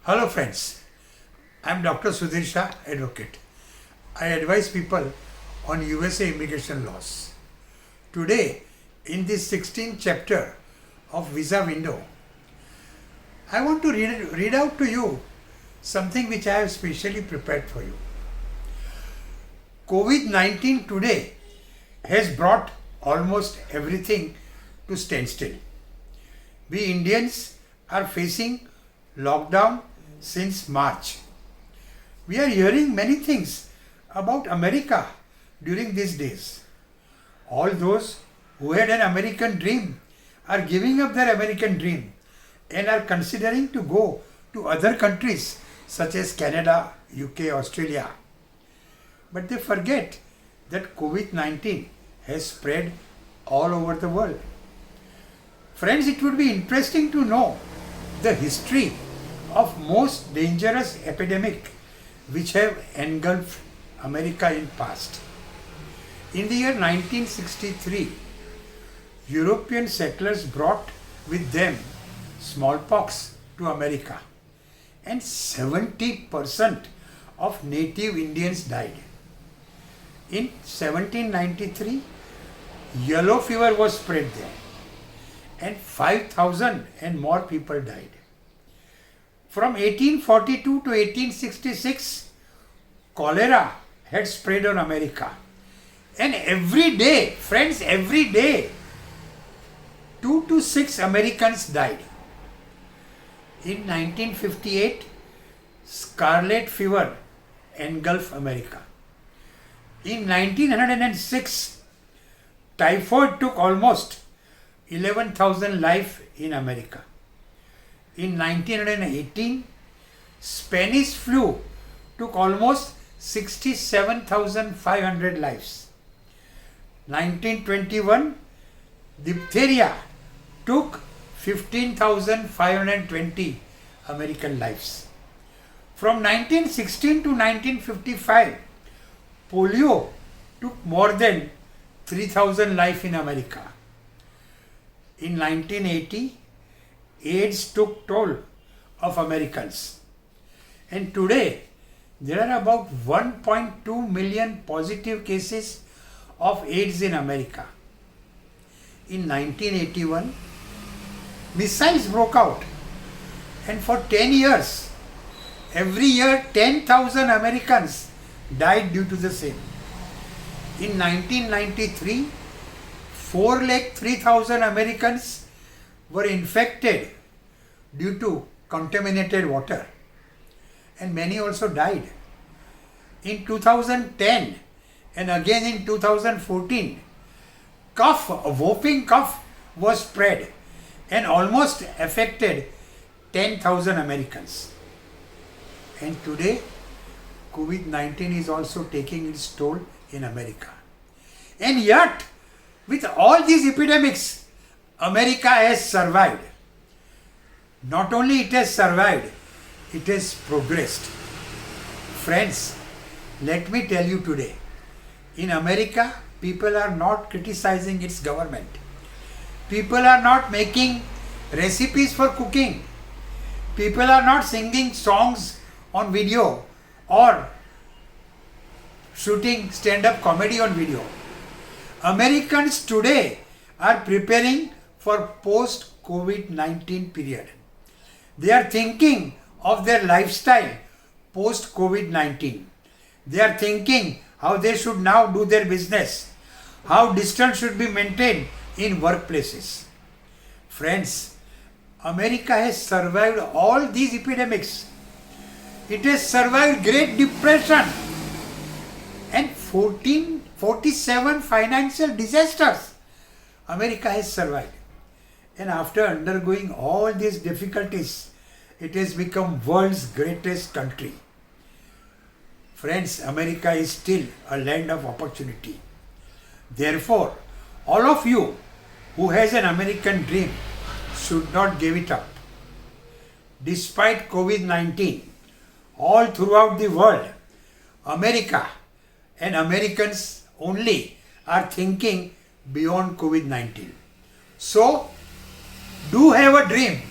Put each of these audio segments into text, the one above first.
Hello friends, I am Dr. Sudhir Shah, advocate. I advise people on USA immigration laws. Today, in this 16th chapter of Visa Window, I want to read out to you something which I have specially prepared for you. COVID-19 today has brought almost everything to standstill. We Indians are facing lockdown since March. We are hearing many things about America during these days. All those who had an American dream are giving up their American dream and are considering to go to other countries such as Canada, UK, Australia. But they forget that COVID-19 has spread all over the world. Friends, it would be interesting to know the history of most dangerous epidemic which have engulfed America in past. In the year 1963, European settlers brought with them smallpox to America and 70% of native Indians died. In 1793, yellow fever was spread there and 5,000 and more people died. From 1842 to 1866, cholera had spread on America. And every day, friends, every day, 2 to 6 Americans died. In 1958, scarlet fever engulfed America. In 1906, typhoid took almost 11,000 lives in America. In 1918, Spanish flu took almost 67,500 lives. 1921, diphtheria took 15,520 American lives. From 1916 to 1955, polio took more than 3,000 lives in America. In 1980, AIDS took toll of Americans. And today, there are about 1.2 million positive cases of AIDS in America. In 1981, missiles broke out. And for 10 years, every year 10,000 Americans died due to the same. In 1993, 403,000 Americans were infected due to contaminated water, and many also died. In 2010 and again in 2014, whooping cough was spread and almost affected 10,000 Americans. And today, COVID-19 is also taking its toll in America. And yet, with all these epidemics, America has survived. Not only it has survived, it has progressed. Friends, let me tell you today, in America, people are not criticizing its government. People are not making recipes for cooking. People are not singing songs on video or shooting stand-up comedy on video. Americans today are preparing for post-COVID-19 period. They are thinking of their lifestyle post-COVID-19. They are thinking how they should now do their business, how distance should be maintained in workplaces. Friends, America has survived all these epidemics. It has survived Great Depression and 47 financial disasters. America has survived. And after undergoing all these difficulties, it has become world's greatest country. Friends, America is still a land of opportunity. Therefore, all of you who has an American dream should not give it up. Despite COVID-19, all throughout the world, America and Americans only are thinking beyond COVID-19. So, do have a dream,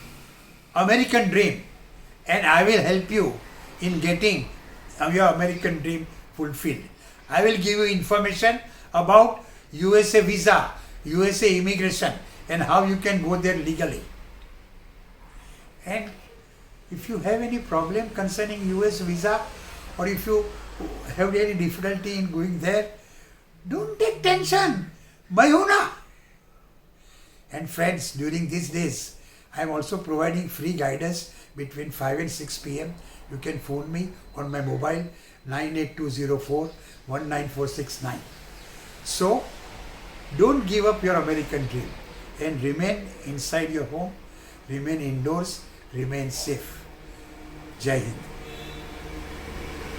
American dream, and I will help you in getting your American dream fulfilled. I will give you information about USA visa, USA immigration, and how you can go there legally. And if you have any problem concerning US visa, or if you have any difficulty in going there, don't take tension. Mayuna. And friends, during these days, I am also providing free guidance between 5 and 6 p.m. You can phone me on my mobile 98204 19469. So, don't give up your American dream and remain inside your home, remain indoors, remain safe. Jai Hind.